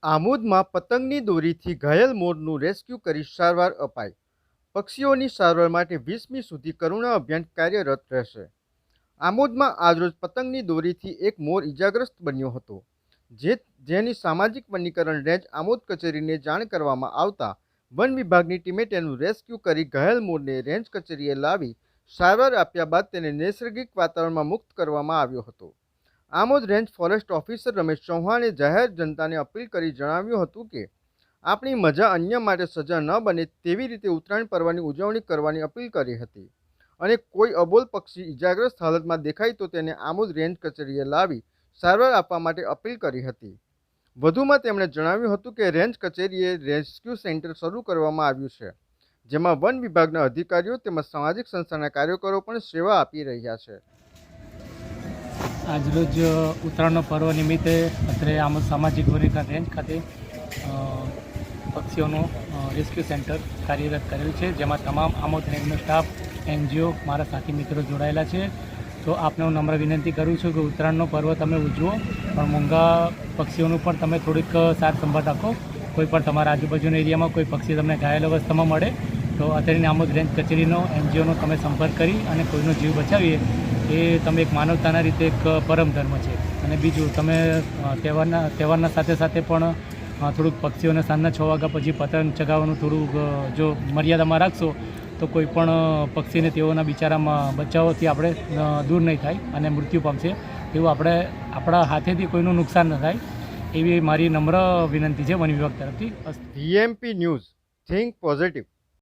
આમોદમાં પતંગની દોરીથી ઘાયલ મોરનું રેસ્ક્યુ કરી સારવાર અપાઈ. પક્ષીઓની સારવાર માટે 20મી સુધી કરુણા અભિયાન કાર્યરત રહેશે. આમોદમાં આજરોજ પતંગની દોરીથી એક મોર ઇજાગ્રસ્ત બન્યો હતો. જેની સામાજિક વનીકરણ રેન્જ આમોદ કચેરીને જાણ કરવામાં આવતા વન વિભાગની ટીમે તેનું રેસ્ક્યુ કરી ઘાયલ મોરને રેન્જ કચેરીએ લાવી સારવાર આપ્યા બાદ તેને નૈસર્ગિક વાતાવરણમાં મુક્ત કરવામાં આવ્યો હતો. Amod range forest officer Ramesh ચૌહાણે જાહેર જનતાને અપીલ કરી જણાવ્યું હતું કે આપણી મજા અન્ય માટે સજા ન બને તેવી રીતે ઉત્તરાયણ પર્વની ઉજવણી કરવાની અપીલ કરી હતી અને કોઈ અબોલ પક્ષી ઇજાગ્રસ્ત હાલતમાં દેખાય તો તેને આમોદ રેન્જ કચેરીએ લાવી સારવાર આપવા માટે અપીલ કરી હતી. વધુમાં તેમણે જણાવ્યું હતું કે રેન્જ કચેરીએ રેસ્ક્યુ સેન્ટર શરૂ કરવામાં આવ્યું છે, જેમાં વન વિભાગના અધિકારીઓ તેમજ સામાજિક સંસ્થાના કાર્યકરો પણ સેવા આપી રહ્યા છે. આજરોજ ઉત્તરાયણનો પર્વ નિમિત્તે અત્રે આમોદ સામાજિક વનીકરણ રેન્જ ખાતે પક્ષીઓનું રેસ્ક્યુ સેન્ટર કાર્યરત કરેલ છે, જેમાં તમામ આમોદ રેન્જનો સ્ટાફ, એનજીઓ, મારા સાથી મિત્રો જોડાયેલા છે. તો આપને હું નમ્ર વિનંતી કરું છું કે ઉત્તરાયણનો પર્વ તમે ઉજવો, પણ મૂંગા પક્ષીઓનું પણ તમે થોડીક સાર સંભાળ રાખો. કોઈ પણ તમારા આજુબાજુના એરિયામાં કોઈ પક્ષી તમને ઘાયલ અવસ્થામાં મળે તો અત્યારની આમોદ રેન્જ કચેરીનો, એનજીઓનો તમે સંપર્ક કરી અને કોઈનો જીવ બચાવીએ એ તમે એક માનવતાના રીતે એક પરમ ધર્મ છે. અને બીજું, તમે તહેવારના સાથે સાથે પણ થોડુંક પક્ષીઓને સાંજના 6 વાગ્યા પછી પતંગ ચગાવવાનું થોડુંક જો મર્યાદામાં રાખશો તો કોઈ પણ પક્ષીને તેઓના બિચારામાં બચાવોથી આપણે દૂર નહીં થાય અને મૃત્યુ પામશે. એવું આપણે આપણા હાથેથી કોઈનું નુકસાન ન થાય એવી મારી નમ્ર વિનંતી છે વન વિભાગ તરફથી. VMP news, think positive.